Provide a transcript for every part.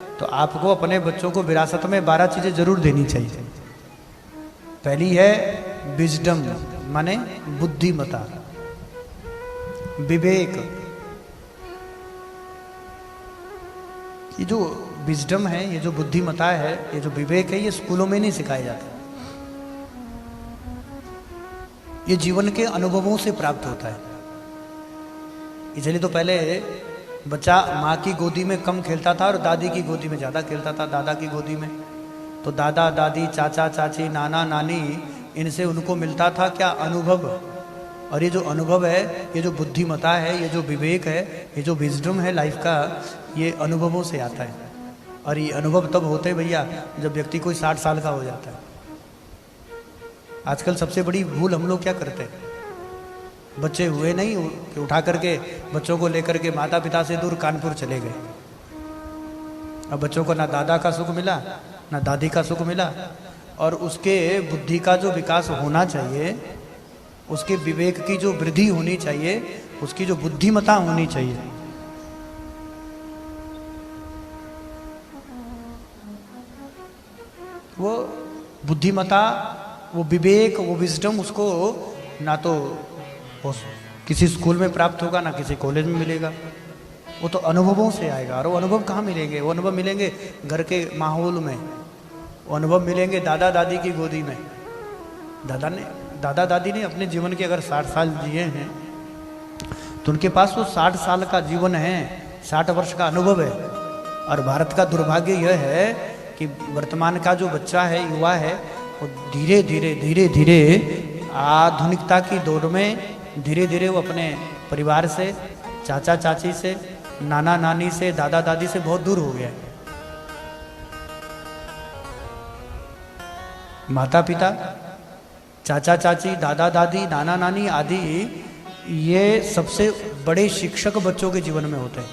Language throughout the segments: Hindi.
तो आपको अपने बच्चों को विरासत में 12 चीजें जरूर देनी चाहिए। पहली है विजडम, माने बुद्धिमता, विवेक। ये जो विजडम है, ये जो बुद्धिमता है, ये जो विवेक है, ये स्कूलों में नहीं सिखाया जाता। ये जीवन के अनुभवों से प्राप्त होता है। इसलिए तो पहले बच्चा माँ की गोदी में कम खेलता था और दादी की गोदी में ज़्यादा खेलता था, दादा की गोदी में। तो दादा दादी, चाचा चाची, नाना नानी, इनसे उनको मिलता था क्या? अनुभव। और ये जो अनुभव है, ये जो बुद्धिमता है, ये जो विवेक है, ये जो विजडम है लाइफ का, ये अनुभवों से आता है। और ये अनुभव तब होते भैया जब व्यक्ति कोई 60 साल का हो जाता है। आजकल सबसे बड़ी भूल हम लोग क्या करते हैं, बच्चे हुए नहीं कि उठा करके बच्चों को लेकर के माता पिता से दूर कानपुर चले गए। अब बच्चों को ना दादा का सुख मिला, ना दादी का सुख मिला, और उसके बुद्धि का जो विकास होना चाहिए, उसके विवेक की जो वृद्धि होनी चाहिए, उसकी जो बुद्धिमता होनी चाहिए, वो बुद्धिमता, वो विवेक, वो विजडम उसको ना तो किसी स्कूल में प्राप्त होगा, ना किसी कॉलेज में मिलेगा। वो तो अनुभवों से आएगा। और वो अनुभव कहाँ मिलेंगे? वो अनुभव मिलेंगे घर के माहौल में, वो अनुभव मिलेंगे दादा दादी की गोदी में। दादा दादी ने अपने जीवन के अगर 60 साल जिए हैं तो उनके पास वो 60 साल का जीवन है, 60 वर्ष का अनुभव है। और भारत का दुर्भाग्य यह है कि वर्तमान का जो बच्चा है, युवा है, वो धीरे धीरे आधुनिकता की दौड़ में धीरे धीरे वो अपने परिवार से, चाचा चाची से, नाना नानी से, दादा दादी से बहुत दूर हो गया है। माता पिता, चाचा चाची, दादा दादी, नाना नानी आदि, ये सबसे बड़े शिक्षक बच्चों के जीवन में होते हैं।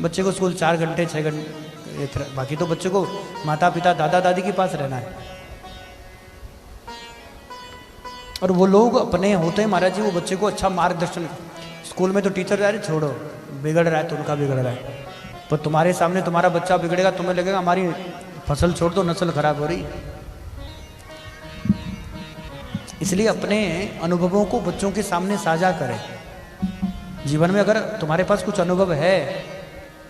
बच्चे को स्कूल 4 घंटे 6 घंटे, बाकी तो बच्चे को माता पिता, दादा दादी के पास रहना है। और वो लोग अपने होते हैं महाराज जी, वो बच्चे को अच्छा मार्गदर्शन। स्कूल में तो टीचर यार छोड़ो, बिगड़ रहा है तो उनका बिगड़ रहा है, पर तुम्हारे सामने तुम्हारा बच्चा बिगड़ेगा, तुम्हें लगेगा हमारी फसल छोड़ दो, नस्ल खराब हो रही। इसलिए अपने अनुभवों को बच्चों के सामने साझा करें। जीवन में अगर तुम्हारे पास कुछ अनुभव है,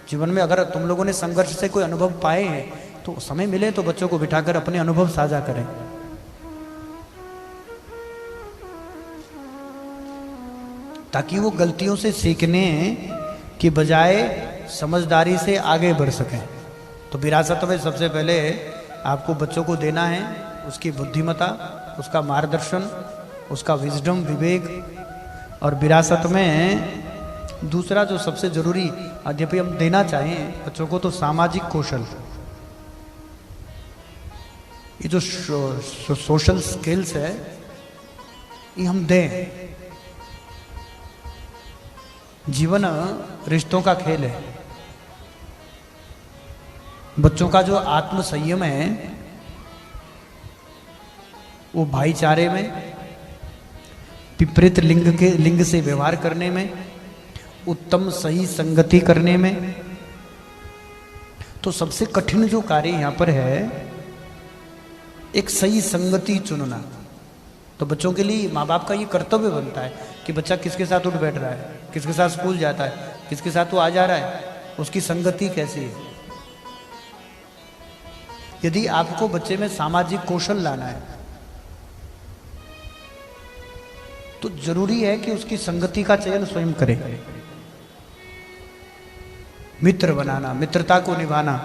जीवन में अगर तुम लोगों ने संघर्ष से कोई अनुभव पाए हैं, तो समय मिले तो बच्चों को बिठाकर अपने अनुभव साझा करें। ताकि वो गलतियों से सीखने की बजाय समझदारी से आगे बढ़ सकें। तो विरासत में सबसे पहले आपको बच्चों को देना है उसकी बुद्धिमता, उसका मार्गदर्शन, उसका विजडम, विवेक। और विरासत में दूसरा जो सबसे जरूरी यद्यपि हम देना चाहें बच्चों को, तो सामाजिक कौशल। ये जो सोशल स्किल्स है, ये हम दें। जीवन रिश्तों का खेल है। बच्चों का जो आत्म संयम है, वो भाईचारे में, विपरीत लिंग से व्यवहार करने में, उत्तम सही संगति करने में। तो सबसे कठिन जो कार्य यहाँ पर है, एक सही संगति चुनना। तो बच्चों के लिए माँ बाप का ये कर्तव्य बनता है कि बच्चा किसके साथ उठ बैठ रहा है, किसके साथ स्कूल जाता है, किसके साथ वो आ जा रहा है, उसकी संगति कैसी है। यदि आपको बच्चे में सामाजिक कौशल लाना है, तो जरूरी है कि उसकी संगति का चयन स्वयं करें। मित्र बनाना, मित्रता को निभाना,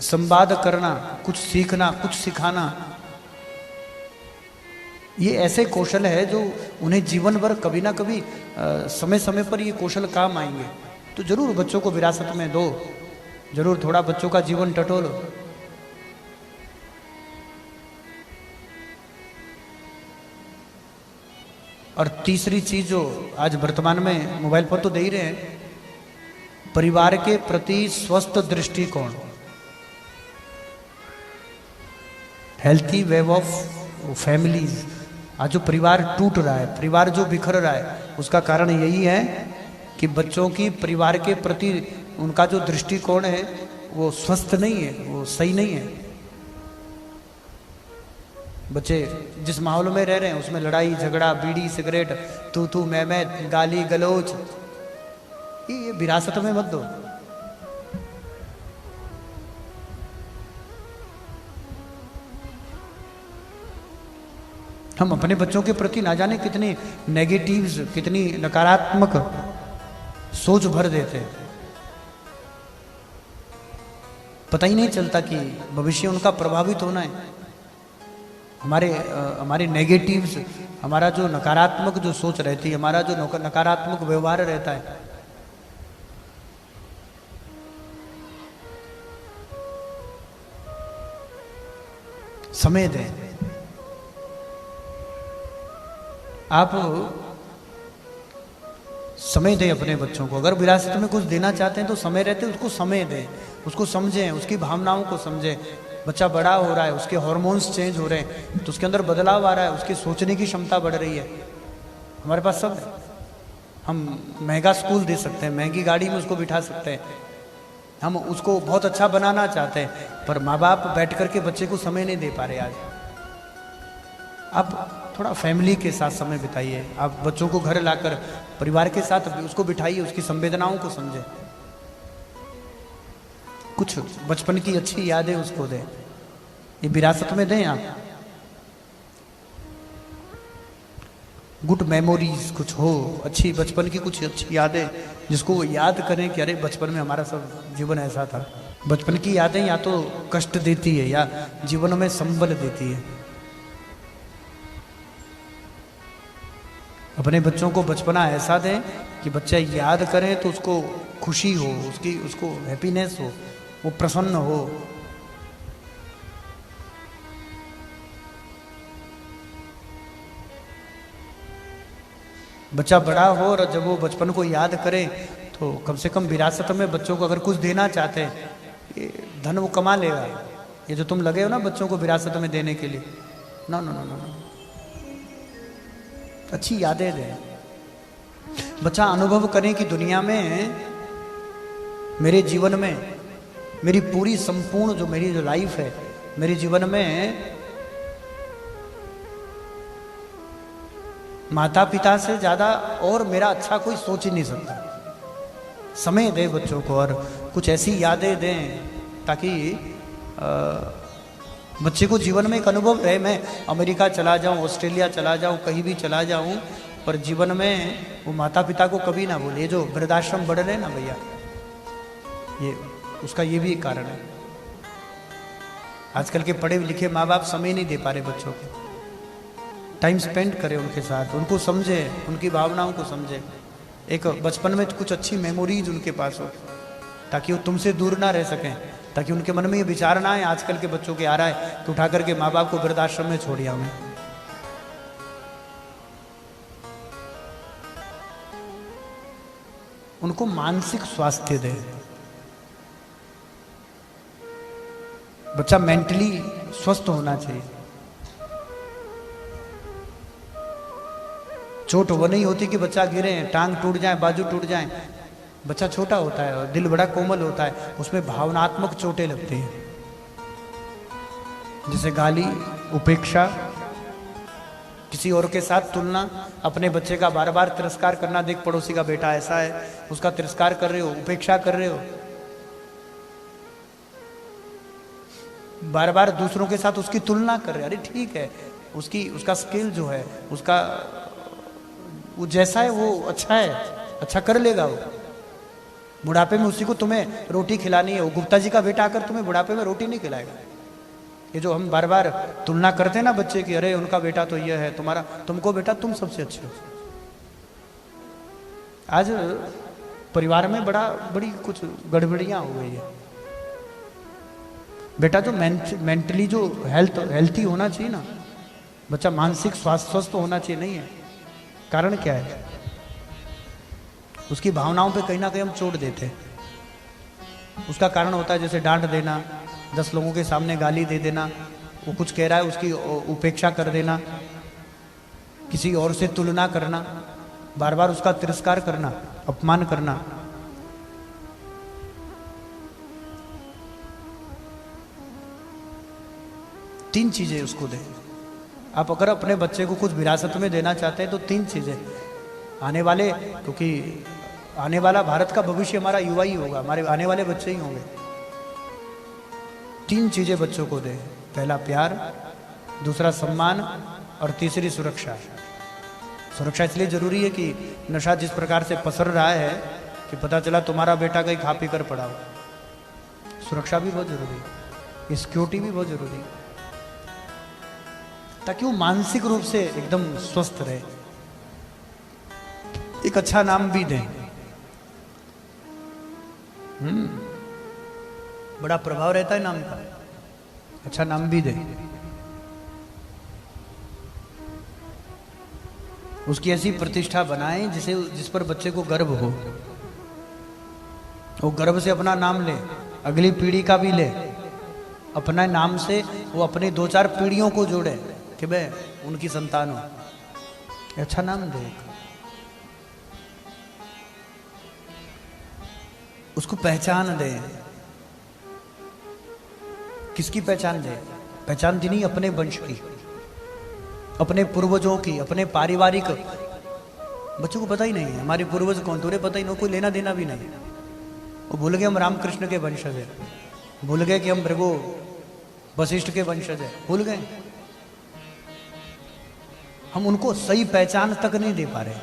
संवाद करना, कुछ सीखना, कुछ सिखाना, ये ऐसे कौशल है जो उन्हें जीवन भर कभी ना कभी समय समय पर ये कौशल काम आएंगे। तो जरूर बच्चों को विरासत में दो, जरूर थोड़ा बच्चों का जीवन टटोलो। और तीसरी चीज जो आज वर्तमान में मोबाइल पर तो दे ही रहे हैं, परिवार के प्रति स्वस्थ दृष्टिकोण, हेल्थी वे ऑफ फैमिलीज। आज जो परिवार टूट रहा है, परिवार जो बिखर रहा है, उसका कारण यही है कि बच्चों की परिवार के प्रति उनका जो दृष्टिकोण है वो स्वस्थ नहीं है, वो सही नहीं है। बच्चे जिस माहौल में रह रहे हैं उसमें लड़ाई झगड़ा, बीड़ी सिगरेट, तू तू मैं, गाली गलौज, ये विरासत में मत दो। हम अपने बच्चों के प्रति ना जाने कितनी नेगेटिव्स, कितनी नकारात्मक सोच भर देते हैं। पता ही नहीं चलता कि भविष्य उनका प्रभावित होना है। हमारे नेगेटिव्स, हमारा जो नकारात्मक जो सोच रहती है, हमारा जो नकारात्मक व्यवहार रहता है, समय दें। आप समय दें अपने बच्चों को। अगर विरासत में कुछ देना चाहते हैं तो समय रहते उसको समय दें, उसको समझें, उसकी भावनाओं को समझें। बच्चा बड़ा हो रहा है, उसके हार्मोन्स चेंज हो रहे हैं, तो उसके अंदर बदलाव आ रहा है, उसकी सोचने की क्षमता बढ़ रही है। हमारे पास सब है। हम महंगा स्कूल दे सकते हैं, महंगी गाड़ी में उसको बिठा सकते हैं, हम उसको बहुत अच्छा बनाना चाहते हैं, पर माँ बाप बैठ करके बच्चे को समय नहीं दे पा रहे। आज आप थोड़ा फैमिली के साथ समय बिताइए। आप बच्चों को घर लाकर परिवार के साथ उसको बिठाइए, उसकी संवेदनाओं को समझें, कुछ बचपन की अच्छी यादें उसको दें। ये विरासत में दें आप। गुड मेमोरीज कुछ हो, अच्छी बचपन की कुछ अच्छी यादें, जिसको वो याद करें कि अरे बचपन में हमारा सब जीवन ऐसा था। बचपन की यादें या तो कष्ट देती है या जीवन में संबल देती है। अपने बच्चों को बचपना ऐसा दें कि बच्चा याद करें तो उसको खुशी हो, उसको हैप्पीनेस हो, वो प्रसन्न हो। बच्चा बड़ा हो और जब वो बचपन को याद करे तो कम से कम विरासत में बच्चों को अगर कुछ देना चाहते हैं, ये धन वो कमा लेगा। ये जो तुम लगे हो ना बच्चों को विरासत में देने के लिए, नो नो नो नो, अच्छी यादें दें। बच्चा अनुभव करें कि दुनिया में, मेरे जीवन में, मेरी पूरी संपूर्ण जो मेरी जो लाइफ है, मेरे जीवन में माता पिता से ज्यादा और मेरा अच्छा कोई सोच ही नहीं सकता। समय दें बच्चों को और कुछ ऐसी यादें दें ताकि बच्चे को जीवन में एक अनुभव रहे। मैं अमेरिका चला जाऊं, ऑस्ट्रेलिया चला जाऊं, कहीं भी चला जाऊं, पर जीवन में वो माता पिता को कभी ना बोले। जो वृद्धाश्रम बढ़ रहे ना भैया, ये उसका ये भी एक कारण है। आजकल के पढ़े लिखे माँ बाप समय नहीं दे पा रहे बच्चों को। टाइम स्पेंड करें उनके साथ, उनको समझे, उनकी भावनाओं को समझे। एक बचपन में कुछ अच्छी मेमोरीज उनके पास हो ताकि वो तुमसे दूर ना रह सकें, ताकि उनके मन में ये विचार ना आए आजकल के बच्चों के आ रहा है कि उठा करके माँ बाप को वृद्धाश्रम में छोड़ दिया उन्हें। उनको मानसिक स्वास्थ्य दे। बच्चा मेंटली स्वस्थ होना चाहिए। चोट वो नहीं होती कि बच्चा गिरे, टांग टूट जाए, बाजू टूट जाए। बच्चा छोटा होता है और दिल बड़ा कोमल होता है, उसमें भावनात्मक चोटें लगती हैं, जैसे गाली, उपेक्षा, किसी और के साथ तुलना, अपने बच्चे का बार बार तिरस्कार करना। देख पड़ोसी का बेटा ऐसा है, उसका तिरस्कार कर रहे हो, उपेक्षा कर रहे हो। बार बार दूसरों के साथ उसकी तुलना कर रहे। अरे ठीक है, उसका स्किल जो है, उसका वो जैसा है वो अच्छा है, अच्छा कर लेगा वो। बुढ़ापे में उसी को तुम्हें रोटी खिलानी है। वो गुप्ता जी का बेटा आकर तुम्हें बुढ़ापे में रोटी नहीं खिलाएगा। ये जो हम बार बार तुलना करते हैं ना बच्चे की, अरे उनका बेटा तो ये है, तुमको बेटा तुम सबसे अच्छे हो। आज परिवार में बड़ी कुछ गड़बड़ियां हो गई है। बेटा जो मेंटली जो हेल्थी होना चाहिए ना, बच्चा मानसिक स्वस्थ होना चाहिए, नहीं है। कारण क्या है? उसकी भावनाओं पे कहीं ना कहीं हम चोट देते हैं। उसका कारण होता है जैसे डांट देना, 10 लोगों के सामने गाली दे देना, वो कुछ कह रहा है उसकी उपेक्षा कर देना, किसी और से तुलना करना, बार बार उसका तिरस्कार करना, अपमान करना। 3 चीजें उसको दें। आप अगर अपने बच्चे को कुछ विरासत में देना चाहते हैं तो 3 चीजें आने वाले, क्योंकि आने वाला भारत का भविष्य हमारा युवा ही होगा, हमारे आने वाले बच्चे ही होंगे। 3 चीजें बच्चों को दें। पहला प्यार, दूसरा सम्मान और तीसरी सुरक्षा। सुरक्षा इसलिए जरूरी है कि नशा जिस प्रकार से पसर रहा है कि पता चला तुम्हारा बेटा कहीं खा पी कर पड़ा हो। सुरक्षा भी बहुत जरूरी है, सिक्योरिटी भी बहुत जरूरी है, ताकि वो मानसिक रूप से एकदम स्वस्थ रहे। एक अच्छा नाम भी दें। बड़ा प्रभाव रहता है नाम का। अच्छा नाम भी दें। उसकी ऐसी प्रतिष्ठा बनाएं जिस पर बच्चे को गर्व हो। वो गर्व से अपना नाम ले, अगली पीढ़ी का भी ले। अपना नाम से वो अपनी 2-4 पीढ़ियों को जोड़े कि मैं उनकी संतान हूं। अच्छा नाम दे। उसको पहचान दे। किसकी पहचान दे? पहचान देनी अपने वंश की, अपने पूर्वजों की, अपने पारिवारिक। बच्चों को पता ही नहीं है हमारे पूर्वज कौन, तुरे पता ही नहीं, कोई लेना देना भी नहीं। वो भूल गए हम रामकृष्ण के वंशज है, भूल गए कि हम भृगु वशिष्ठ के वंशज है, भूल गए। हम उनको सही पहचान तक नहीं दे पा रहे,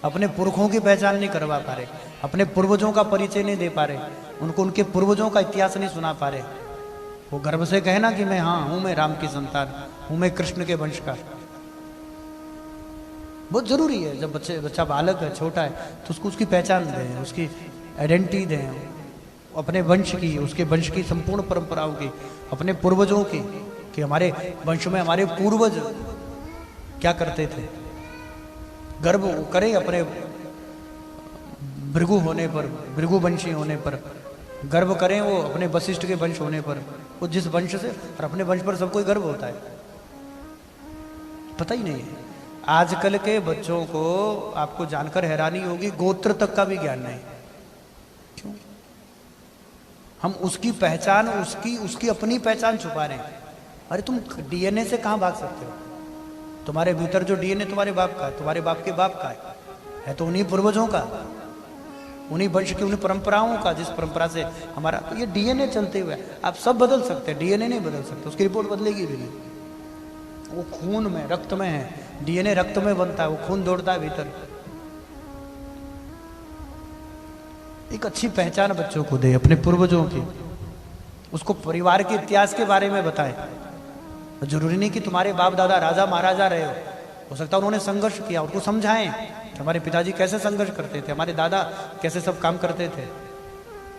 अपने पुरखों की पहचान नहीं करवा पा रहे, अपने पूर्वजों का परिचय नहीं दे पा रहे, उनको उनके पूर्वजों का इतिहास नहीं सुना पा रहे। वो गर्व से कहे ना कि मैं हाँ हूं, मैं राम की संतान हूं, मैं कृष्ण के वंश का। बहुत जरूरी है। जब बच्चा बालक है, छोटा है, तो उसको उसकी पहचान दें, उसकी आइडेंटिटी दें, अपने वंश की, उसके वंश की संपूर्ण परंपराओं की, अपने पूर्वजों की, कि हमारे वंश में हमारे पूर्वज क्या करते थे। गर्व करें अपने भृगु होने पर, भृगु वंशी होने पर गर्व करें, वो अपने वशिष्ठ के वंश होने पर, वो जिस वंश से, और अपने वंश पर सबको गर्व होता है। पता ही नहीं है। आजकल के बच्चों को आपको जानकर हैरानी होगी, गोत्र तक का भी ज्ञान नहीं। क्यों? हम उसकी पहचान, उसकी अपनी पहचान छुपा रहे हैं। अरे तुम डीएनए से कहां भाग सकते हो? तुम्हारे भीतर जो डीएनए तुम्हारे बाप का है, तुम्हारे बाप के बाप का है तो उन्हीं पूर्वजों का, उन्हीं वंश की, उन्हीं परंपराओं का, जिस परंपरा से हमारा, तो ये डीएनए चलते हुए आप सब बदल सकते हैं, डीएनए नहीं बदल सकते, उसकी रिपोर्ट बदलेगी भी नहीं। वो खून में, रक्त में है, डीएनए रक्त में बनता है, वो खून दौड़ता है भीतर। एक अच्छी पहचान बच्चों को दे अपने पूर्वजों की, उसको परिवार के इतिहास के बारे में बताएं। जरूरी नहीं कि तुम्हारे बाप दादा राजा महाराजा रहे हो सकता है उन्होंने संघर्ष किया, उनको समझाएं कि हमारे पिताजी कैसे संघर्ष करते थे, हमारे दादा कैसे सब काम करते थे।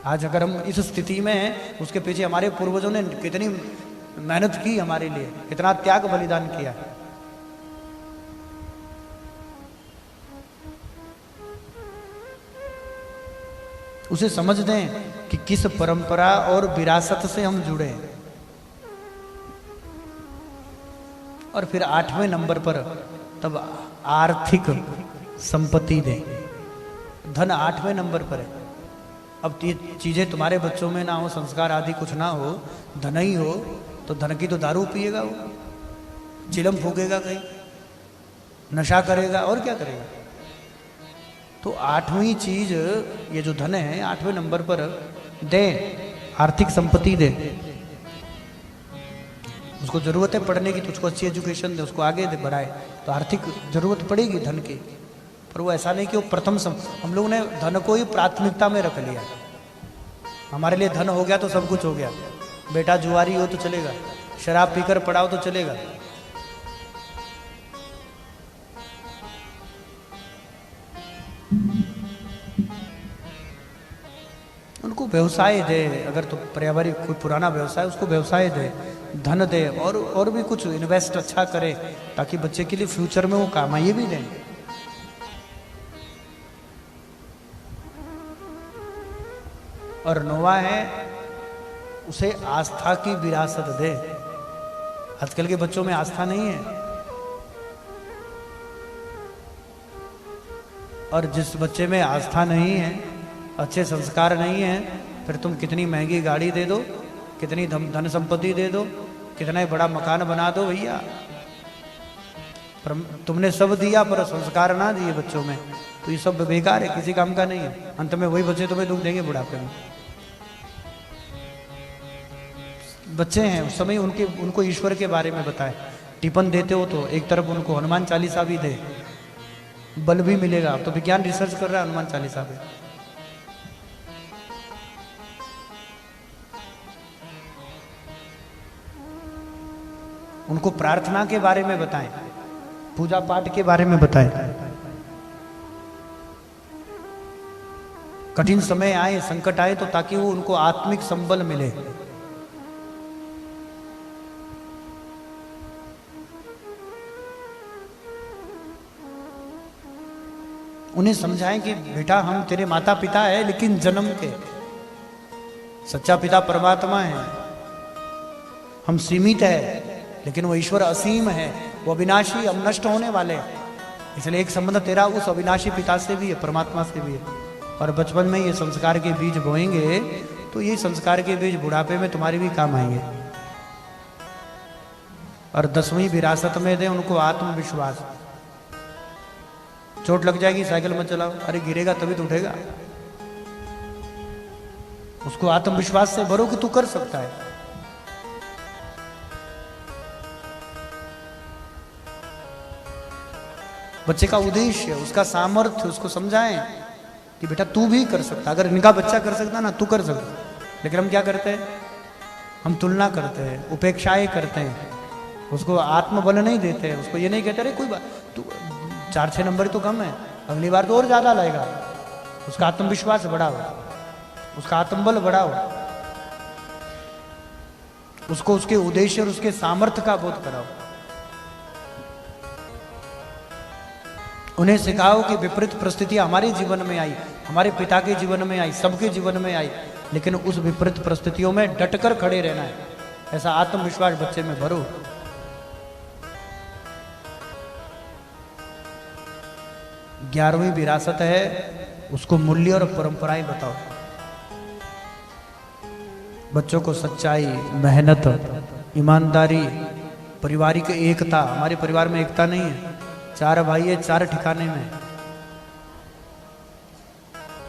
आज अगर हम इस स्थिति में हैं, उसके पीछे हमारे पूर्वजों ने कितनी मेहनत की हमारे लिए, कितना त्याग बलिदान किया। उसे समझ दें कि किस परंपरा और विरासत से हम जुड़े हैं। और फिर 8वें नंबर पर तब आर्थिक संपत्ति दें। धन 8वें नंबर पर है। अब ये चीजें तुम्हारे बच्चों में ना हो, संस्कार आदि कुछ ना हो, धन ही हो, तो धन की तो दारू पिएगा वो, चिलम फूकेगा कहीं, नशा करेगा, और क्या करेगा। तो 8वीं चीज ये जो धन है 8वें नंबर पर दे, आर्थिक संपत्ति दे। उसको जरूरत है पढ़ने की तो उसको अच्छी एजुकेशन दे, उसको आगे दे बढ़ाए, तो आर्थिक जरूरत पड़ेगी धन की। पर वो ऐसा नहीं कि वो प्रथम हम लोगों ने धन को ही प्राथमिकता में रख लिया। हमारे लिए धन हो गया तो सब कुछ हो गया। बेटा जुआरी हो तो चलेगा, शराब पीकर पड़ाओ तो चलेगा। उनको व्यवसाय दे, अगर तो पारिवारिक कोई पुराना व्यवसाय, उसको व्यवसाय दे, धन दे, और भी कुछ इन्वेस्ट अच्छा करे, ताकि बच्चे के लिए फ्यूचर में वो काम आए। ये भी दें। और 9वां है, उसे आस्था की विरासत दे। आजकल के बच्चों में आस्था नहीं है। और जिस बच्चे में आस्था नहीं है, अच्छे संस्कार नहीं है, फिर तुम कितनी महंगी गाड़ी दे दो, कितनी धन संपत्ति दे दो, कितना ही बड़ा मकान बना दो भैया, पर तुमने सब दिया पर संस्कार ना दिए बच्चों में, तो ये सब बेकार है, किसी काम का नहीं है। अंत में वही बच्चे तुम्हें दुख देंगे बुढ़ापे में। बच्चे हैं उस समय उनको ईश्वर के बारे में बताए। टिफिन देते हो तो एक तरफ उनको हनुमान चालीसा भी दे, बल भी मिलेगा। अब तो विज्ञान रिसर्च कर रहा है हनुमान चालीसा पे। उनको प्रार्थना के बारे में बताएं, पूजा पाठ के बारे में बताएं। कठिन समय आए, संकट आए, तो ताकि वो उनको आत्मिक संबल मिले। उन्हें समझाएं कि बेटा हम तेरे माता पिता है, लेकिन जन्म के, सच्चा पिता परमात्मा है। हम सीमित है, लेकिन वो ईश्वर असीम है, वो अविनाशी, हम नष्ट होने वाले हैं। इसलिए एक संबंध तेरा उस अविनाशी पिता से भी है, परमात्मा से भी है। और बचपन में ये संस्कार के बीज बोएंगे तो ये संस्कार के बीज बुढ़ापे में तुम्हारे भी काम आएंगे। और 10वीं विरासत में दे उनको आत्मविश्वास। चोट लग जाएगी, साइकिल मत चलाओ, अरे गिरेगा तभी तो उठेगा। उसको आत्मविश्वास से भरो कि तू कर सकता है। बच्चे का उद्देश्य, उसका सामर्थ्य, उसको समझाएं कि बेटा तू भी कर सकता। अगर इनका बच्चा कर सकता ना, तू कर सकता। लेकिन हम क्या करते हैं, हम तुलना करते हैं, उपेक्षाएं करते हैं, उसको आत्मबल नहीं देते हैं। उसको ये नहीं कहते अरे कोई बात, तू 4-6 नंबर तो कम है, अगली बार तो और ज्यादा लाएगा। उसका आत्मविश्वास बढ़ाओ, उसका आत्मबल बढ़ाओ, उसको उसके उद्देश्य और उसके सामर्थ्य का बोध कराओ। उन्हें सिखाओ कि विपरीत परिस्थितियां हमारे जीवन में आई, हमारे पिता के जीवन में आई, सबके जीवन में आई, लेकिन उस विपरीत परिस्थितियों में डटकर खड़े रहना है। ऐसा आत्मविश्वास बच्चे में भरो। 11वीं विरासत है, उसको मूल्य और परंपराएं बताओ। बच्चों को सच्चाई, मेहनत, ईमानदारी, पारिवारिक एकता। हमारे परिवार में एकता नहीं है, 4 भाई है, 4 ठिकाने में।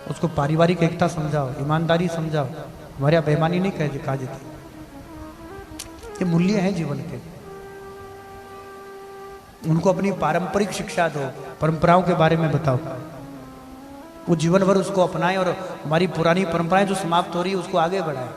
उसको पारिवारिक एकता समझाओ, ईमानदारी समझाओ। हमारे यहाँ बेईमानी नहीं कहा जाती। ये मूल्य हैं जीवन के। उनको अपनी पारंपरिक शिक्षा दो, परंपराओं के बारे में बताओ। वो जीवन भर उसको अपनाएं और हमारी पुरानी परंपराएं जो समाप्त हो रही है उसको आगे बढ़ाएं।